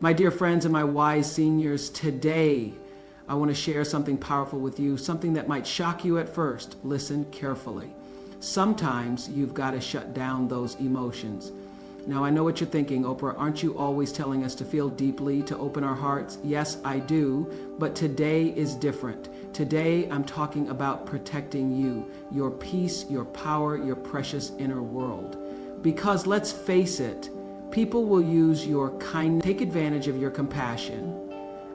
My dear friends and my wise seniors, today I want to share something powerful with you, something that might shock you at first. Listen carefully. Sometimes you've got to shut down those emotions. Now, I know what you're thinking, Oprah, aren't you always telling us to feel deeply, to open our hearts? Yes, I do, but today is different. Today, I'm talking about protecting you, your peace, your power, your precious inner world. Because let's face it, people will use your kindness, take advantage of your compassion,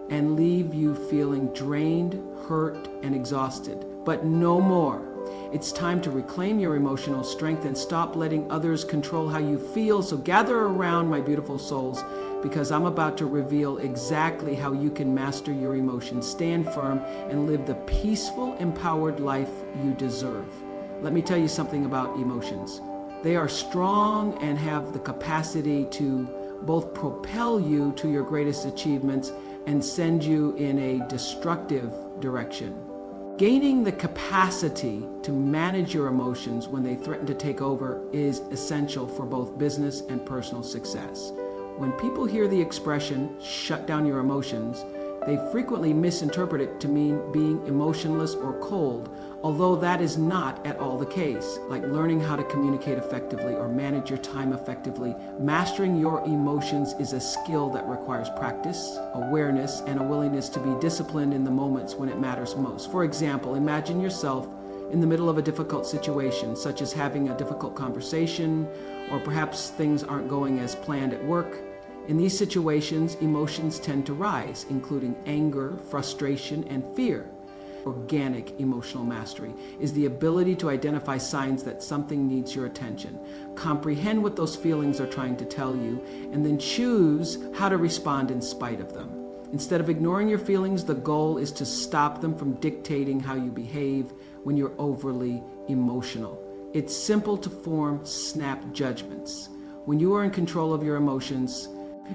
and leave you feeling drained, hurt, and exhausted. But no more. It's time to reclaim your emotional strength and stop letting others control how you feel. So gather around, my beautiful souls, because I'm about to reveal exactly how you can master your emotions, stand firm, and live the peaceful, empowered life you deserve. Let me tell you something about emotions. They are strong and have the capacity to both propel you to your greatest achievements and send you in a destructive direction. Gaining the capacity to manage your emotions when they threaten to take over is essential for both business and personal success. When people hear the expression, shut down your emotions, they frequently misinterpret it to mean being emotionless or cold, although that is not at all the case. Like learning how to communicate effectively or manage your time effectively, mastering your emotions is a skill that requires practice, awareness, and a willingness to be disciplined in the moments when it matters most. For example, imagine yourself in the middle of a difficult situation, such as having a difficult conversation, or perhaps things aren't going as planned at work. In these situations, emotions tend to rise, including anger, frustration, and fear. Organic emotional mastery is the ability to identify signs that something needs your attention, comprehend what those feelings are trying to tell you, and then choose how to respond in spite of them. Instead of ignoring your feelings, the goal is to stop them from dictating how you behave when you're overly emotional. It's simple to form snap judgments. When you are in control of your emotions,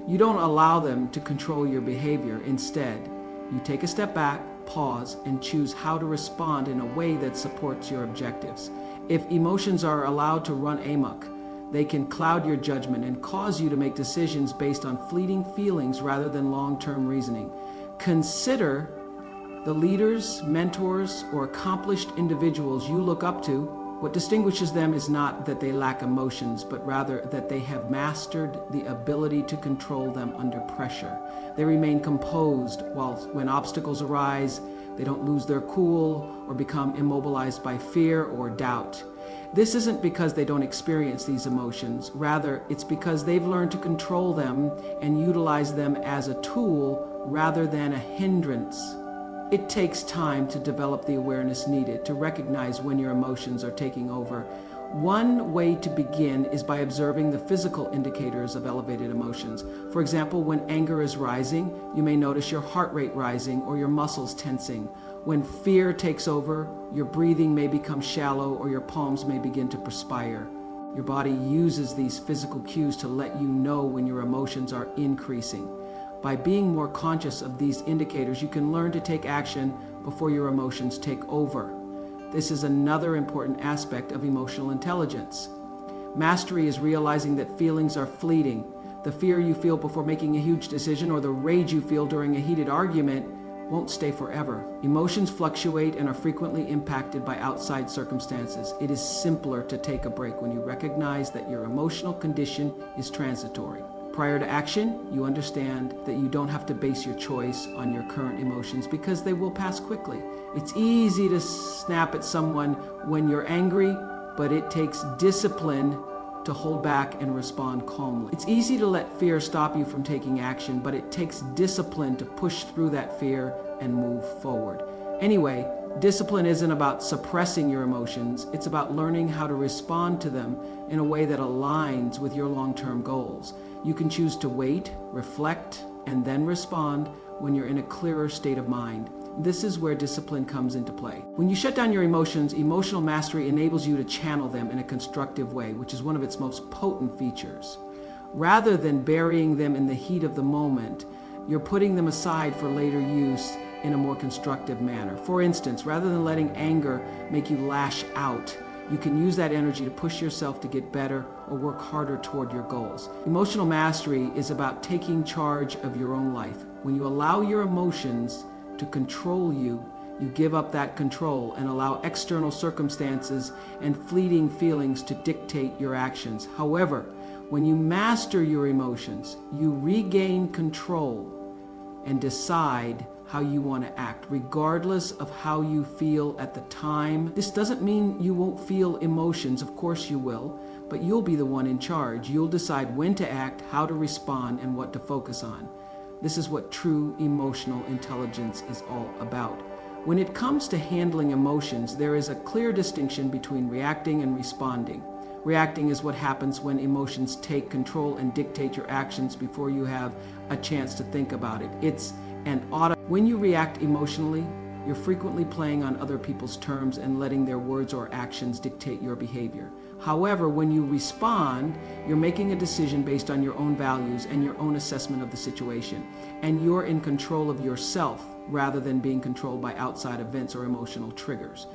you don't allow them to control your behavior. Instead, you take a step back, pause, and choose how to respond in a way that supports your objectives. If emotions are allowed to run amok, they can cloud your judgment and cause you to make decisions based on fleeting feelings rather than long-term reasoning. Consider the leaders, mentors, or accomplished individuals you look up to. What distinguishes them is not that they lack emotions, but rather that they have mastered the ability to control them under pressure. They remain composed when obstacles arise. They don't lose their cool or become immobilized by fear or doubt. This isn't because they don't experience these emotions. Rather, it's because they've learned to control them and utilize them as a tool rather than a hindrance. It takes time to develop the awareness needed to recognize when your emotions are taking over. One way to begin is by observing the physical indicators of elevated emotions. For example, when anger is rising, you may notice your heart rate rising or your muscles tensing. When fear takes over, your breathing may become shallow or your palms may begin to perspire. Your body uses these physical cues to let you know when your emotions are increasing. By being more conscious of these indicators, you can learn to take action before your emotions take over. This is another important aspect of emotional intelligence. Mastery is realizing that feelings are fleeting. The fear you feel before making a huge decision or the rage you feel during a heated argument won't stay forever. Emotions fluctuate and are frequently impacted by outside circumstances. It is simpler to take a break when you recognize that your emotional condition is transitory. Prior to action, you understand that you don't have to base your choice on your current emotions because they will pass quickly. It's easy to snap at someone when you're angry, but it takes discipline to hold back and respond calmly. It's easy to let fear stop you from taking action, but it takes discipline to push through that fear and move forward. Anyway, discipline isn't about suppressing your emotions. It's about learning how to respond to them in a way that aligns with your long-term goals. You can choose to wait, reflect, and then respond when you're in a clearer state of mind. This is where discipline comes into play. When you shut down your emotions, emotional mastery enables you to channel them in a constructive way, which is one of its most potent features. Rather than burying them in the heat of the moment, you're putting them aside for later use in a more constructive manner. For instance, rather than letting anger make you lash out, You can use that energy to push yourself to get better or work harder toward your goals. Emotional mastery is about taking charge of your own life. When you allow your emotions to control you, you give up that control and allow external circumstances and fleeting feelings to dictate your actions. However, when you master your emotions, you regain control and decide how you want to act, regardless of how you feel at the time. This doesn't mean you won't feel emotions. Of course you will, but you'll be the one in charge. You'll decide when to act, how to respond, and what to focus on. This is what true emotional intelligence is all about. When it comes to handling emotions, there is a clear distinction between reacting and responding. Reacting is what happens when emotions take control and dictate your actions before you have a chance to think about it. It's an auto. When you react emotionally, you're frequently playing on other people's terms and letting their words or actions dictate your behavior. However, when you respond, you're making a decision based on your own values and your own assessment of the situation, and you're in control of yourself rather than being controlled by outside events or emotional triggers.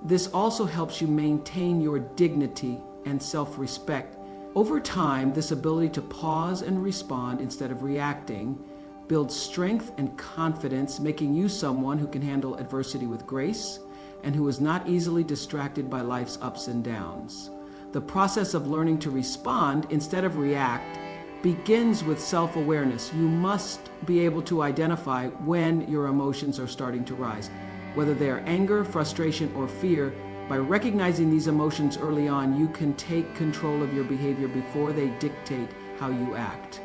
This also helps you maintain your dignity and self-respect. Over time, this ability to pause and respond instead of reacting builds strength and confidence, making you someone who can handle adversity with grace and who is not easily distracted by life's ups and downs. The process of learning to respond instead of react begins with self-awareness. You must be able to identify when your emotions are starting to rise, whether they are anger, frustration, or fear. By recognizing these emotions early on, you can take control of your behavior before they dictate how you act.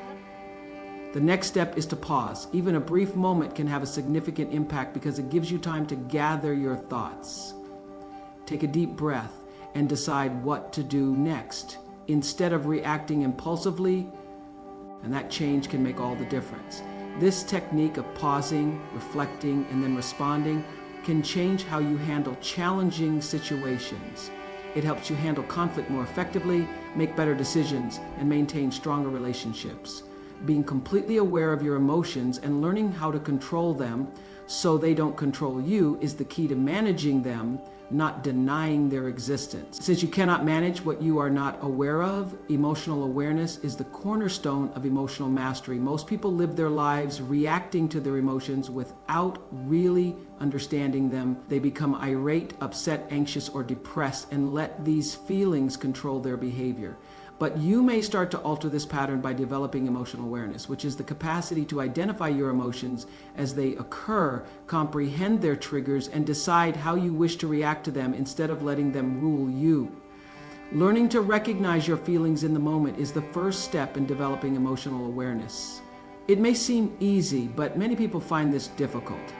The next step is to pause. Even a brief moment can have a significant impact because it gives you time to gather your thoughts. Take a deep breath and decide what to do next instead of reacting impulsively, and that change can make all the difference. This technique of pausing, reflecting, and then responding can change how you handle challenging situations. It helps you handle conflict more effectively, make better decisions, and maintain stronger relationships. Being completely aware of your emotions and learning how to control them so they don't control you is the key to managing them, not denying their existence. Since you cannot manage what you are not aware of, emotional awareness is the cornerstone of emotional mastery. Most people live their lives reacting to their emotions without really understanding them. They become irate, upset, anxious, or depressed and let these feelings control their behavior. But you may start to alter this pattern by developing emotional awareness, which is the capacity to identify your emotions as they occur, comprehend their triggers, and decide how you wish to react to them instead of letting them rule you. Learning to recognize your feelings in the moment is the first step in developing emotional awareness. It may seem easy, but many people find this difficult.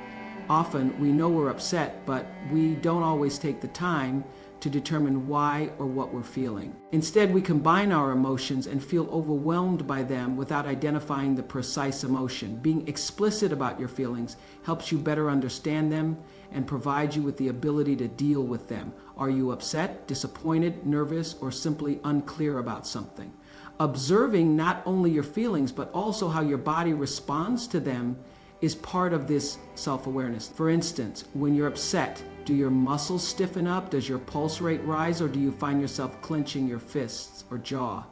Often we know we're upset, but we don't always take the time to determine why or what we're feeling. Instead, we combine our emotions and feel overwhelmed by them without identifying the precise emotion. Being explicit about your feelings helps you better understand them and provide you with the ability to deal with them. Are you upset, disappointed, nervous, or simply unclear about something? Observing not only your feelings, but also how your body responds to them is part of this self-awareness. For instance, when you're upset, do your muscles stiffen up? Does your pulse rate rise? Or do you find yourself clenching your fists or jaw?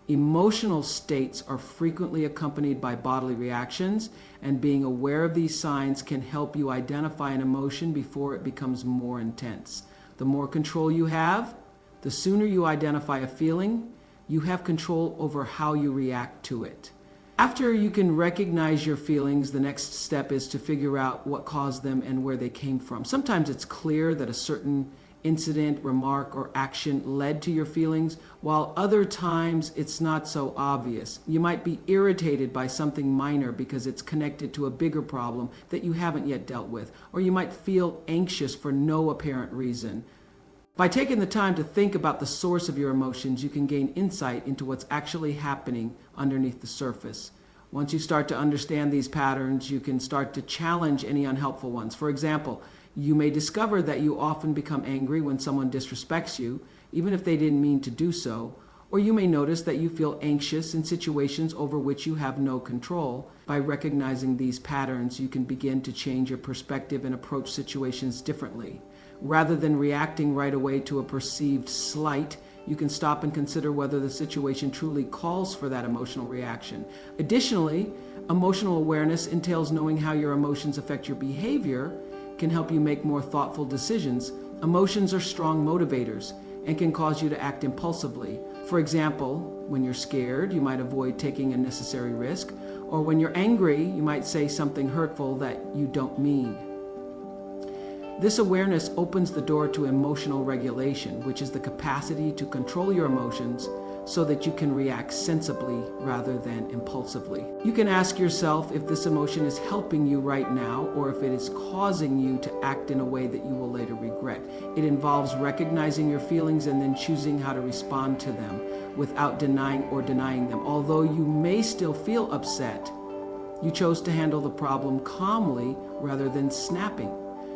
Emotional states are frequently accompanied by bodily reactions, and being aware of these signs can help you identify an emotion before it becomes more intense. The more control you have, the sooner you identify a feeling, you have control over how you react to it. After you can recognize your feelings, the next step is to figure out what caused them and where they came from. Sometimes it's clear that a certain incident, remark, or action led to your feelings, while other times it's not so obvious. You might be irritated by something minor because it's connected to a bigger problem that you haven't yet dealt with, or you might feel anxious for no apparent reason. By taking the time to think about the source of your emotions, you can gain insight into what's actually happening underneath the surface. Once you start to understand these patterns, you can start to challenge any unhelpful ones. For example, you may discover that you often become angry when someone disrespects you, even if they didn't mean to do so. Or you may notice that you feel anxious in situations over which you have no control. By recognizing these patterns, you can begin to change your perspective and approach situations differently. Rather than reacting right away to a perceived slight, you can stop and consider whether the situation truly calls for that emotional reaction. Additionally, emotional awareness entails knowing how your emotions affect your behavior, can help you make more thoughtful decisions. Emotions are strong motivators and can cause you to act impulsively. For example, when you're scared, you might avoid taking a necessary risk, or when you're angry, you might say something hurtful that you don't mean. This awareness opens the door to emotional regulation, which is the capacity to control your emotions so that you can react sensibly rather than impulsively. You can ask yourself if this emotion is helping you right now or if it is causing you to act in a way that you will later regret. It involves recognizing your feelings and then choosing how to respond to them without denying them. Although you may still feel upset, you chose to handle the problem calmly rather than snapping.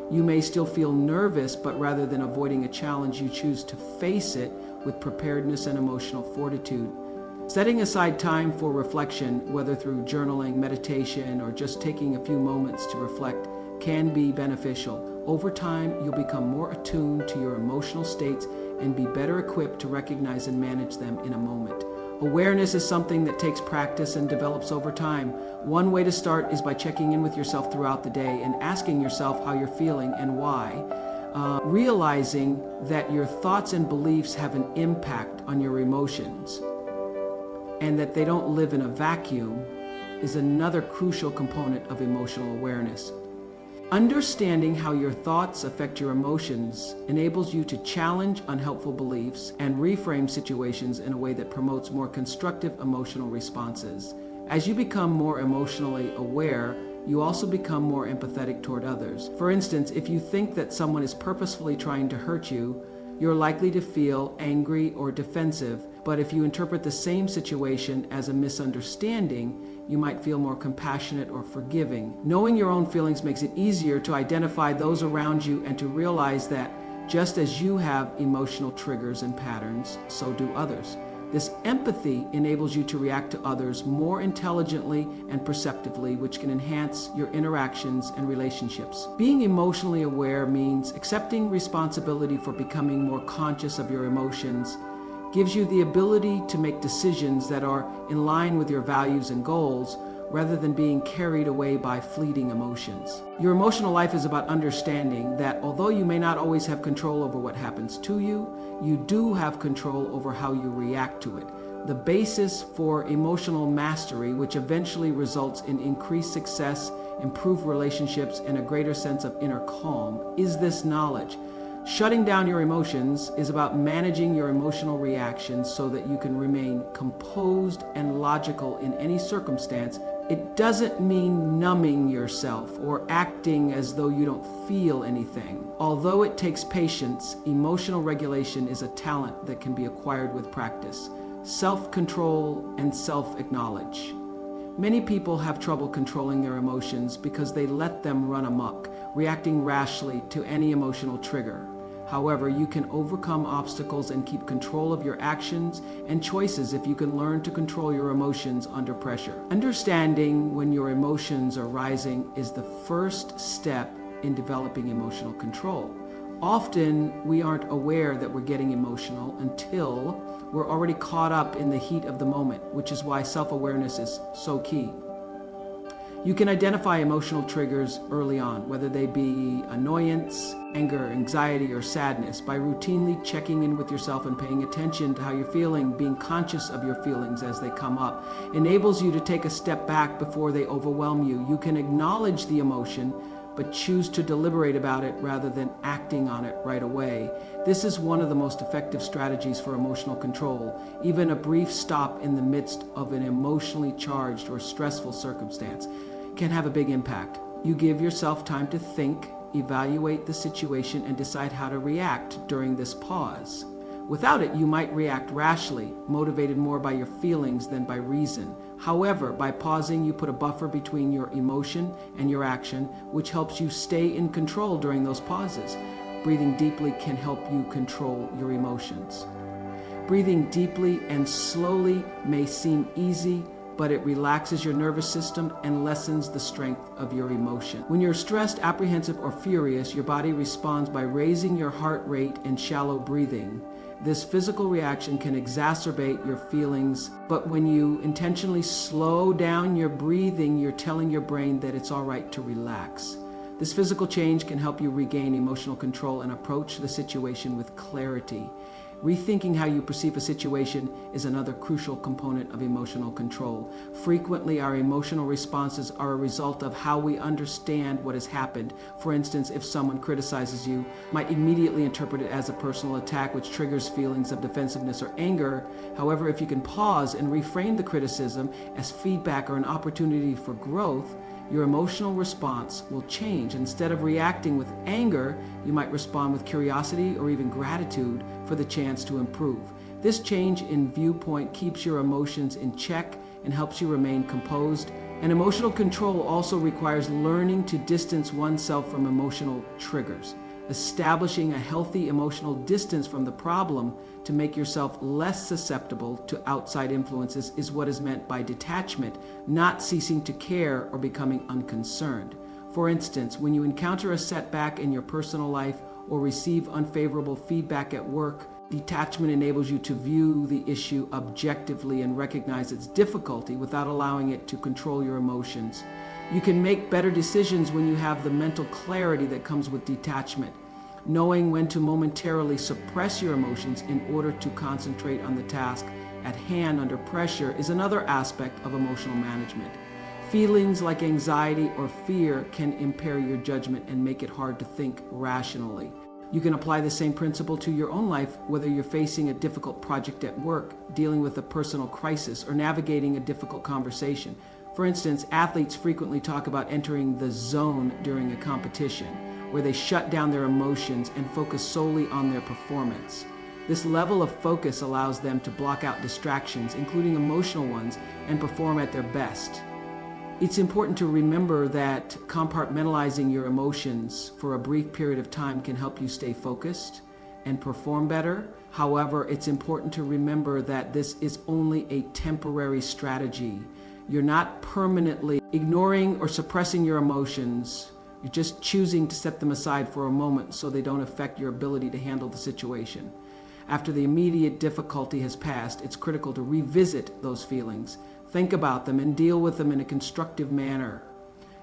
You may still feel nervous, but rather than avoiding a challenge, you choose to face it with preparedness and emotional fortitude. Setting aside time for reflection, whether through journaling, meditation, or just taking a few moments to reflect, can be beneficial. Over time, you'll become more attuned to your emotional states and be better equipped to recognize and manage them in a moment. Awareness is something that takes practice and develops over time. One way to start is by checking in with yourself throughout the day and asking yourself how you're feeling and why. Realizing that your thoughts and beliefs have an impact on your emotions and that they don't live in a vacuum is another crucial component of emotional awareness. Understanding how your thoughts affect your emotions enables you to challenge unhelpful beliefs and reframe situations in a way that promotes more constructive emotional responses. As you become more emotionally aware, you also become more empathetic toward others. For instance, if you think that someone is purposefully trying to hurt you, you're likely to feel angry or defensive. But if you interpret the same situation as a misunderstanding, you might feel more compassionate or forgiving. Knowing your own feelings makes it easier to identify those around you and to realize that just as you have emotional triggers and patterns, so do others. This empathy enables you to react to others more intelligently and perceptively, which can enhance your interactions and relationships. Being emotionally aware means accepting responsibility for becoming more conscious of your emotions, gives you the ability to make decisions that are in line with your values and goals, rather than being carried away by fleeting emotions. Your emotional life is about understanding that although you may not always have control over what happens to you, you do have control over how you react to it. The basis for emotional mastery, which eventually results in increased success, improved relationships, and a greater sense of inner calm, is this knowledge. Shutting down your emotions is about managing your emotional reactions so that you can remain composed and logical in any circumstance. It doesn't mean numbing yourself or acting as though you don't feel anything. Although it takes patience, emotional regulation is a talent that can be acquired with practice. Self-control and self-acknowledge. Many people have trouble controlling their emotions because they let them run amok, reacting rashly to any emotional trigger. However, you can overcome obstacles and keep control of your actions and choices if you can learn to control your emotions under pressure. Understanding when your emotions are rising is the first step in developing emotional control. Often, we aren't aware that we're getting emotional until we're already caught up in the heat of the moment, which is why self-awareness is so key. You can identify emotional triggers early on, whether they be annoyance, anger, anxiety, or sadness, by routinely checking in with yourself and paying attention to how you're feeling. Being conscious of your feelings as they come up enables you to take a step back before they overwhelm you. You can acknowledge the emotion, but choose to deliberate about it rather than acting on it right away. This is one of the most effective strategies for emotional control. Even a brief stop in the midst of an emotionally charged or stressful circumstance can have a big impact. You give yourself time to think, evaluate the situation, and decide how to react during this pause. Without it, you might react rashly, motivated more by your feelings than by reason. However, by pausing, you put a buffer between your emotion and your action, which helps you stay in control during those pauses. Breathing deeply can help you control your emotions. Breathing deeply and slowly may seem easy, but it relaxes your nervous system and lessens the strength of your emotion. When you're stressed, apprehensive, or furious, your body responds by raising your heart rate and shallow breathing. This physical reaction can exacerbate your feelings, but when you intentionally slow down your breathing, you're telling your brain that it's all right to relax. This physical change can help you regain emotional control and approach the situation with clarity. Rethinking how you perceive a situation is another crucial component of emotional control. Frequently, our emotional responses are a result of how we understand what has happened. For instance, if someone criticizes you, might immediately interpret it as a personal attack, which triggers feelings of defensiveness or anger. However, if you can pause and reframe the criticism as feedback or an opportunity for growth, your emotional response will change. Instead of reacting with anger, you might respond with curiosity or even gratitude for the chance to improve. This change in viewpoint keeps your emotions in check and helps you remain composed. And emotional control also requires learning to distance oneself from emotional triggers. Establishing a healthy emotional distance from the problem to make yourself less susceptible to outside influences is what is meant by detachment, not ceasing to care or becoming unconcerned. For instance, when you encounter a setback in your personal life or receive unfavorable feedback at work, detachment enables you to view the issue objectively and recognize its difficulty without allowing it to control your emotions. You can make better decisions when you have the mental clarity that comes with detachment. Knowing when to momentarily suppress your emotions in order to concentrate on the task at hand under pressure is another aspect of emotional management. Feelings like anxiety or fear can impair your judgment and make it hard to think rationally. You can apply the same principle to your own life, whether you're facing a difficult project at work, dealing with a personal crisis, or navigating a difficult conversation. For instance, athletes frequently talk about entering the zone during a competition, where they shut down their emotions and focus solely on their performance. This level of focus allows them to block out distractions, including emotional ones, and perform at their best. It's important to remember that compartmentalizing your emotions for a brief period of time can help you stay focused and perform better. However, it's important to remember that this is only a temporary strategy. You're not permanently ignoring or suppressing your emotions. You're just choosing to set them aside for a moment so they don't affect your ability to handle the situation. After the immediate difficulty has passed, it's critical to revisit those feelings, think about them, and deal with them in a constructive manner.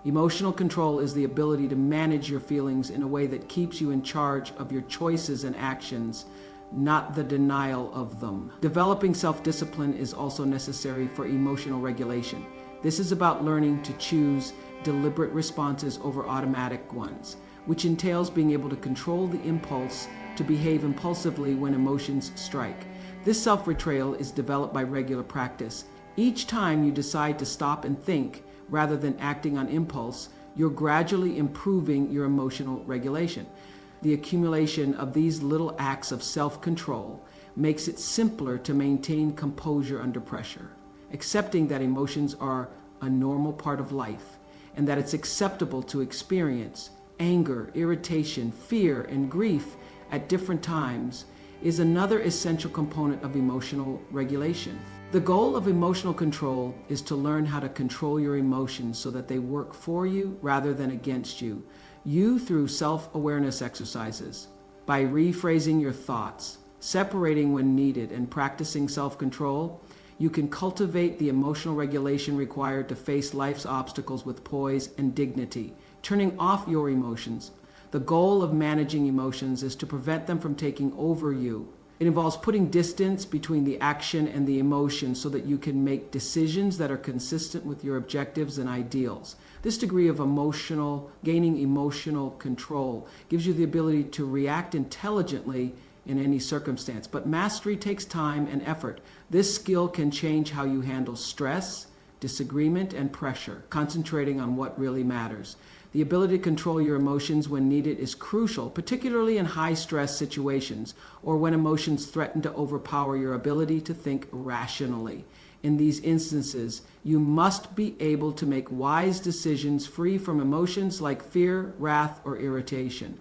Emotional control is the ability to manage your feelings in a way that keeps you in charge of your choices and actions, not the denial of them. Developing self-discipline is also necessary for emotional regulation. This is about learning to choose deliberate responses over automatic ones, which entails being able to control the impulse to behave impulsively when emotions strike. This self-betrayal is developed by regular practice. Each time you decide to stop and think rather than acting on impulse, you're gradually improving your emotional regulation. The accumulation of these little acts of self-control makes it simpler to maintain composure under pressure, accepting that emotions are a normal part of life and that it's acceptable to experience anger, irritation, fear, and grief at different times is another essential component of emotional regulation. The goal of emotional control is to learn how to control your emotions so that they work for you rather than against you. You through self-awareness exercises, by rephrasing your thoughts, separating when needed, and practicing self-control, you can cultivate the emotional regulation required to face life's obstacles with poise and dignity, turning off your emotions. The goal of managing emotions is to prevent them from taking over you. It involves putting distance between the action and the emotion so that you can make decisions that are consistent with your objectives and ideals. This degree of gaining emotional control gives you the ability to react intelligently in any circumstance. But mastery takes time and effort. This skill can change how you handle stress, disagreement, and pressure, concentrating on what really matters. The ability to control your emotions when needed is crucial, particularly in high-stress situations or when emotions threaten to overpower your ability to think rationally. In these instances, you must be able to make wise decisions free from emotions like fear, wrath, or irritation.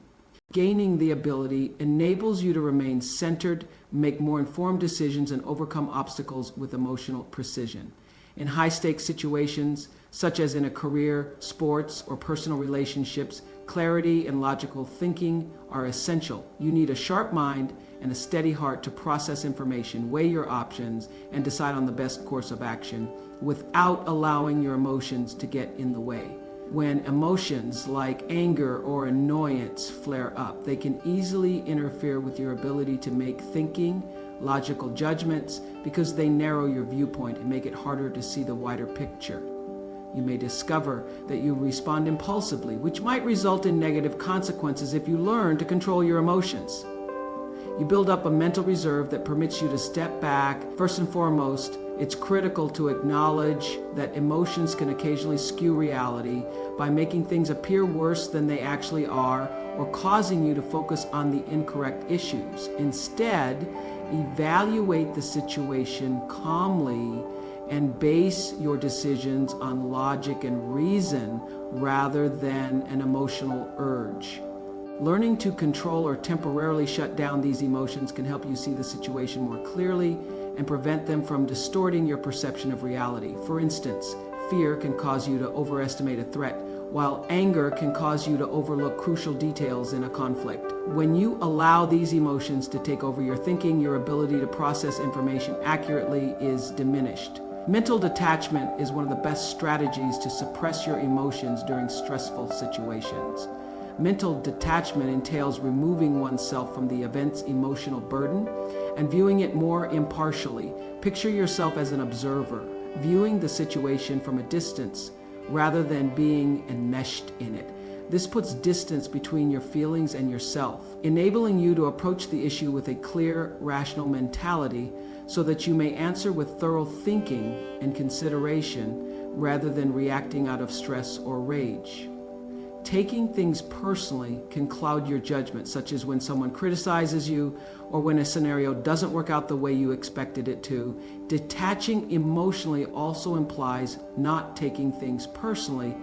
Gaining the ability enables you to remain centered, make more informed decisions, and overcome obstacles with emotional precision. In high-stakes situations, such as in a career, sports, or personal relationships, clarity and logical thinking are essential. You need a sharp mind and a steady heart to process information, weigh your options, and decide on the best course of action without allowing your emotions to get in the way. When emotions like anger or annoyance flare up, they can easily interfere with your ability to make thinking, logical judgments, because they narrow your viewpoint and make it harder to see the wider picture. You may discover that you respond impulsively, which might result in negative consequences if you learn to control your emotions. You build up a mental reserve that permits you to step back. First and foremost, it's critical to acknowledge that emotions can occasionally skew reality by making things appear worse than they actually are or causing you to focus on the incorrect issues. Instead, evaluate the situation calmly and base your decisions on logic and reason rather than an emotional urge. Learning to control or temporarily shut down these emotions can help you see the situation more clearly and prevent them from distorting your perception of reality. For instance, fear can cause you to overestimate a threat, while anger can cause you to overlook crucial details in a conflict. When you allow these emotions to take over your thinking, your ability to process information accurately is diminished. Mental detachment is one of the best strategies to suppress your emotions during stressful situations. Mental detachment entails removing oneself from the event's emotional burden and viewing it more impartially. Picture yourself as an observer, viewing the situation from a distance rather than being enmeshed in it. This puts distance between your feelings and yourself, enabling you to approach the issue with a clear, rational mentality so that you may answer with thorough thinking and consideration rather than reacting out of stress or rage. Taking things personally can cloud your judgment, such as when someone criticizes you or when a scenario doesn't work out the way you expected it to. Detaching emotionally also implies not taking things personally.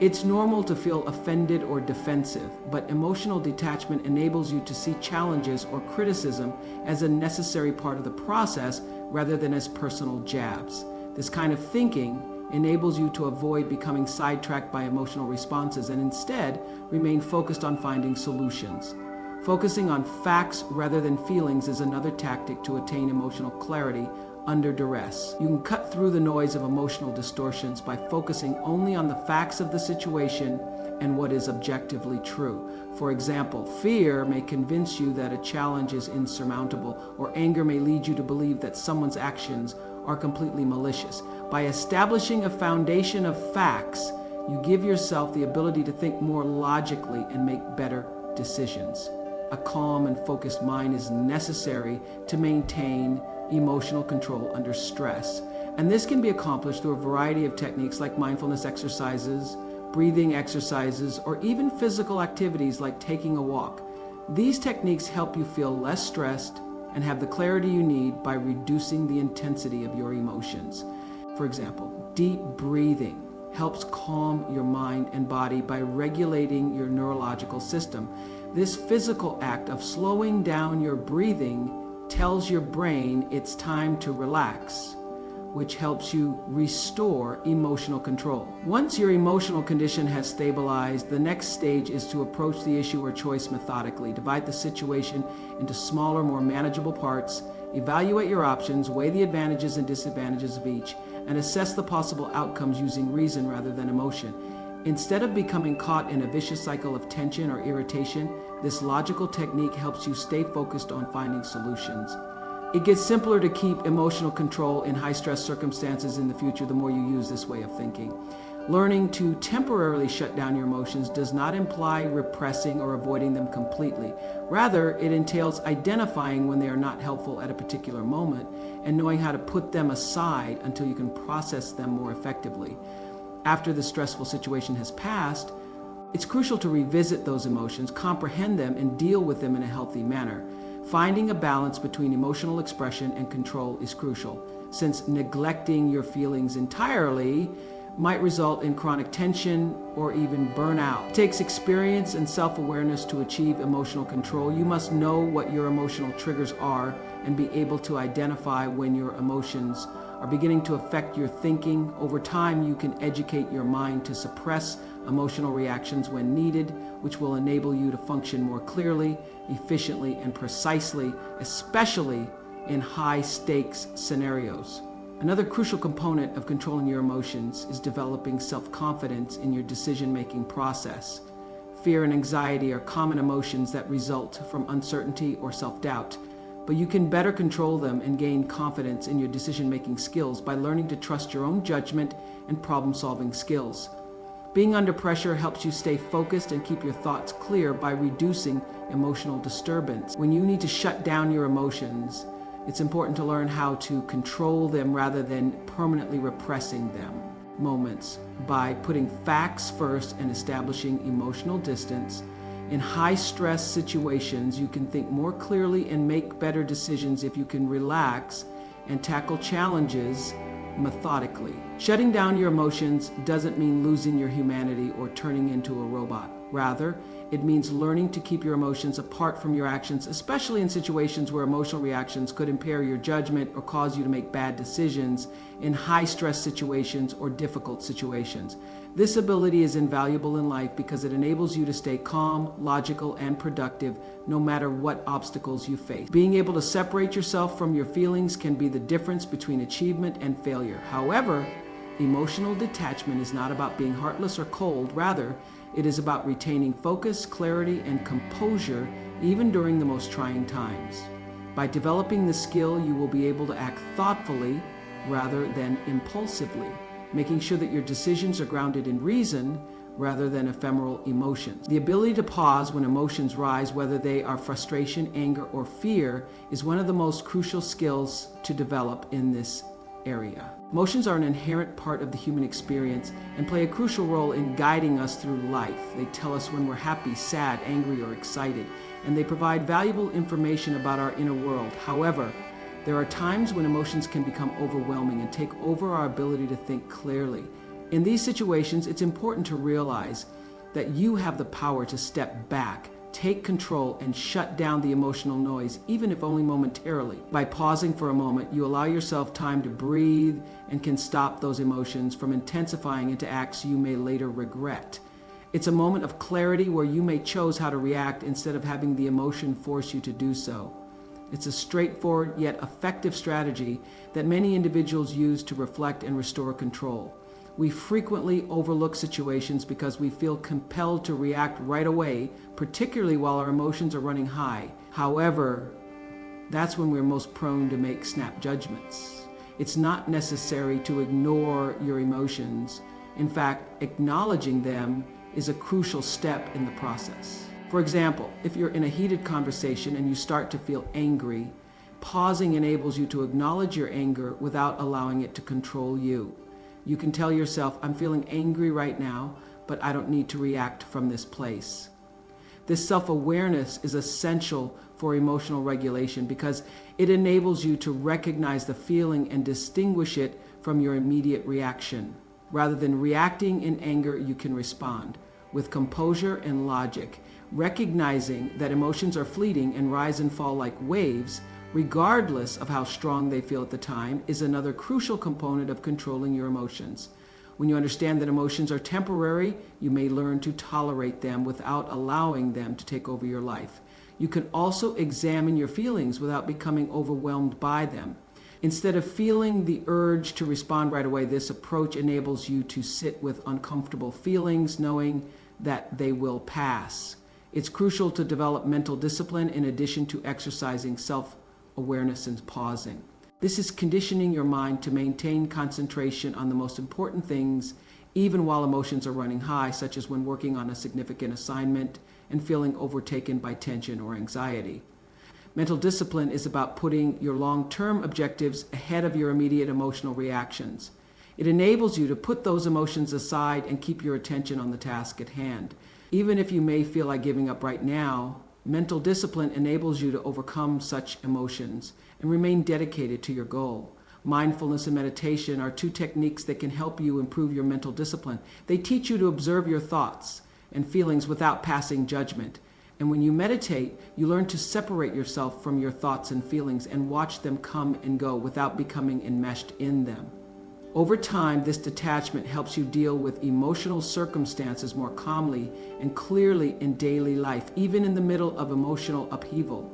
It's normal to feel offended or defensive, but emotional detachment enables you to see challenges or criticism as a necessary part of the process rather than as personal jabs. This kind of thinking enables you to avoid becoming sidetracked by emotional responses and instead remain focused on finding solutions. Focusing on facts rather than feelings is another tactic to attain emotional clarity under duress. You can cut through the noise of emotional distortions by focusing only on the facts of the situation and what is objectively true. For example, fear may convince you that a challenge is insurmountable, or anger may lead you to believe that someone's actions are completely malicious. By establishing a foundation of facts, you give yourself the ability to think more logically and make better decisions. A calm and focused mind is necessary to maintain emotional control under stress. And this can be accomplished through a variety of techniques like mindfulness exercises, breathing exercises, or even physical activities like taking a walk. These techniques help you feel less stressed and have the clarity you need by reducing the intensity of your emotions. For example, deep breathing helps calm your mind and body by regulating your neurological system. This physical act of slowing down your breathing tells your brain it's time to relax, which helps you restore emotional control. Once your emotional condition has stabilized, the next stage is to approach the issue or choice methodically. Divide the situation into smaller, more manageable parts, evaluate your options, weigh the advantages and disadvantages of each, and assess the possible outcomes using reason rather than emotion. Instead of becoming caught in a vicious cycle of tension or irritation, this logical technique helps you stay focused on finding solutions. It gets simpler to keep emotional control in high-stress circumstances in the future the more you use this way of thinking. Learning to temporarily shut down your emotions does not imply repressing or avoiding them completely. Rather, it entails identifying when they are not helpful at a particular moment and knowing how to put them aside until you can process them more effectively. After the stressful situation has passed, it's crucial to revisit those emotions, comprehend them, and deal with them in a healthy manner. Finding a balance between emotional expression and control is crucial, since neglecting your feelings entirely might result in chronic tension or even burnout. It takes experience and self-awareness to achieve emotional control. You must know what your emotional triggers are and be able to identify when your emotions are beginning to affect your thinking. Over time, you can educate your mind to suppress emotional reactions when needed, which will enable you to function more clearly, efficiently, and precisely, especially in high-stakes scenarios. Another crucial component of controlling your emotions is developing self-confidence in your decision-making process. Fear and anxiety are common emotions that result from uncertainty or self-doubt, but you can better control them and gain confidence in your decision-making skills by learning to trust your own judgment and problem-solving skills. Being under pressure helps you stay focused and keep your thoughts clear by reducing emotional disturbance. When you need to shut down your emotions, it's important to learn how to control them rather than permanently repressing them. Moments by putting facts first and establishing emotional distance. In high-stress situations, you can think more clearly and make better decisions if you can relax and tackle challenges methodically. Shutting down your emotions doesn't mean losing your humanity or turning into a robot. Rather, it means learning to keep your emotions apart from your actions, especially in situations where emotional reactions could impair your judgment or cause you to make bad decisions in high-stress situations or difficult situations. This ability is invaluable in life because it enables you to stay calm, logical, and productive no matter what obstacles you face. Being able to separate yourself from your feelings can be the difference between achievement and failure. However, emotional detachment is not about being heartless or cold. Rather, it is about retaining focus, clarity, and composure even during the most trying times. By developing this skill, you will be able to act thoughtfully rather than impulsively, making sure that your decisions are grounded in reason rather than ephemeral emotions. The ability to pause when emotions rise, whether they are frustration, anger, or fear, is one of the most crucial skills to develop in this area. Emotions are an inherent part of the human experience and play a crucial role in guiding us through life. They tell us when we're happy, sad, angry, or excited, and they provide valuable information about our inner world. However, there are times when emotions can become overwhelming and take over our ability to think clearly. In these situations, it's important to realize that you have the power to step back, take control, and shut down the emotional noise, even if only momentarily. By pausing for a moment, you allow yourself time to breathe and can stop those emotions from intensifying into acts you may later regret. It's a moment of clarity where you may choose how to react instead of having the emotion force you to do so. It's a straightforward yet effective strategy that many individuals use to reflect and restore control. We frequently overlook situations because we feel compelled to react right away, particularly while our emotions are running high. However, that's when we're most prone to make snap judgments. It's not necessary to ignore your emotions. In fact, acknowledging them is a crucial step in the process. For example, if you're in a heated conversation and you start to feel angry, pausing enables you to acknowledge your anger without allowing it to control you. You can tell yourself, I'm feeling angry right now, but I don't need to react from this place. This self-awareness is essential for emotional regulation because it enables you to recognize the feeling and distinguish it from your immediate reaction. Rather than reacting in anger, you can respond with composure and logic, recognizing that emotions are fleeting and rise and fall like waves, regardless of how strong they feel at the time, is another crucial component of controlling your emotions. When you understand that emotions are temporary, you may learn to tolerate them without allowing them to take over your life. You can also examine your feelings without becoming overwhelmed by them. Instead of feeling the urge to respond right away, this approach enables you to sit with uncomfortable feelings, knowing that they will pass. It's crucial to develop mental discipline in addition to exercising self-awareness and pausing. This is conditioning your mind to maintain concentration on the most important things, even while emotions are running high, such as when working on a significant assignment and feeling overtaken by tension or anxiety. Mental discipline is about putting your long-term objectives ahead of your immediate emotional reactions. It enables you to put those emotions aside and keep your attention on the task at hand. Even if you may feel like giving up right now, mental discipline enables you to overcome such emotions and remain dedicated to your goal. Mindfulness and meditation are two techniques that can help you improve your mental discipline. They teach you to observe your thoughts and feelings without passing judgment. And when you meditate, you learn to separate yourself from your thoughts and feelings and watch them come and go without becoming enmeshed in them. Over time, this detachment helps you deal with emotional circumstances more calmly and clearly in daily life, even in the middle of emotional upheaval.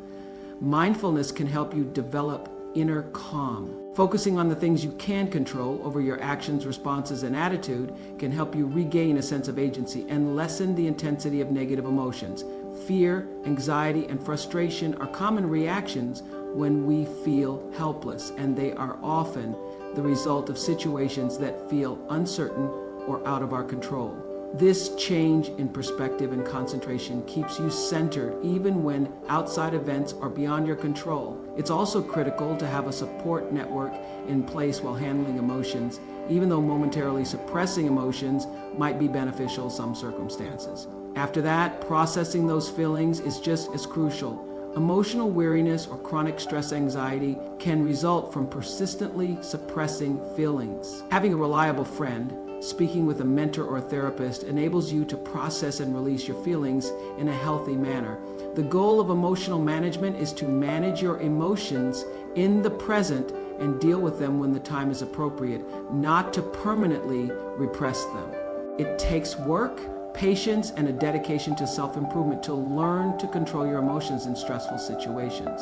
Mindfulness can help you develop inner calm. Focusing on the things you can control over your actions, responses, and attitude can help you regain a sense of agency and lessen the intensity of negative emotions. Fear, anxiety, and frustration are common reactions when we feel helpless, and they are often the result of situations that feel uncertain or out of our control. This change in perspective and concentration keeps you centered even when outside events are beyond your control. It's also critical to have a support network in place while handling emotions, even though momentarily suppressing emotions might be beneficial in some circumstances. After that, processing those feelings is just as crucial. Emotional weariness or chronic stress anxiety can result from persistently suppressing feelings. Having a reliable friend, speaking with a mentor or a therapist enables you to process and release your feelings in a healthy manner. The goal of emotional management is to manage your emotions in the present and deal with them when the time is appropriate, not to permanently repress them. It takes work, patience, and a dedication to self-improvement to learn to control your emotions in stressful situations.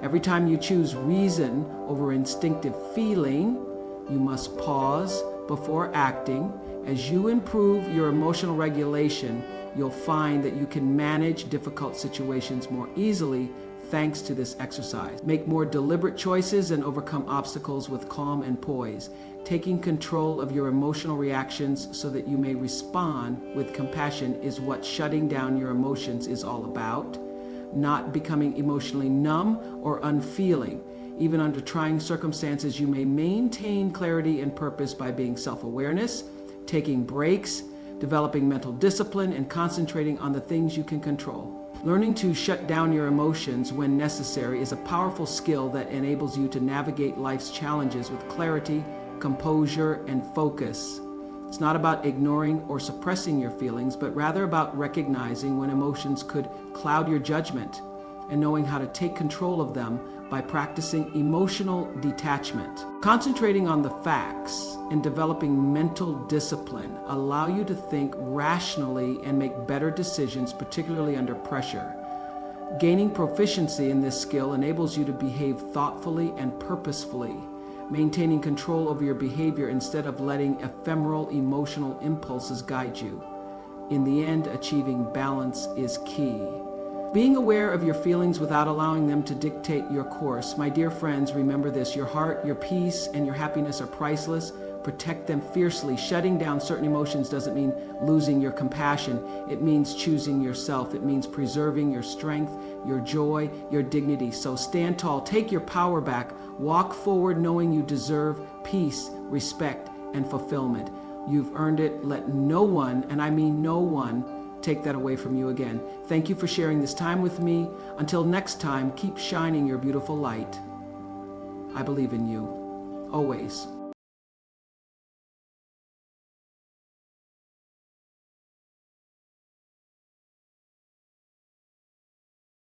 Every time you choose reason over instinctive feeling, you must pause before acting. As you improve your emotional regulation, you'll find that you can manage difficult situations more easily thanks to this exercise. Make more deliberate choices and overcome obstacles with calm and poise. Taking control of your emotional reactions so that you may respond with compassion is what shutting down your emotions is all about, not becoming emotionally numb or unfeeling. Even under trying circumstances, you may maintain clarity and purpose by being self-awareness, taking breaks, developing mental discipline, and concentrating on the things you can control. Learning to shut down your emotions when necessary is a powerful skill that enables you to navigate life's challenges with clarity, composure, and focus. It's not about ignoring or suppressing your feelings, but rather about recognizing when emotions could cloud your judgment and knowing how to take control of them by practicing emotional detachment. Concentrating on the facts and developing mental discipline allow you to think rationally and make better decisions, particularly under pressure. Gaining proficiency in this skill enables you to behave thoughtfully and purposefully, maintaining control over your behavior instead of letting ephemeral emotional impulses guide you. In the end, achieving balance is key. Being aware of your feelings without allowing them to dictate your course. My dear friends, remember this: your heart, your peace, and your happiness are priceless. Protect them fiercely. Shutting down certain emotions doesn't mean losing your compassion. It means choosing yourself. It means preserving your strength, your joy, your dignity. So stand tall, take your power back, walk forward knowing you deserve peace, respect, and fulfillment. You've earned it. Let no one, and I mean no one, take that away from you again. Thank you for sharing this time with me. Until next time, keep shining your beautiful light. I believe in you, always.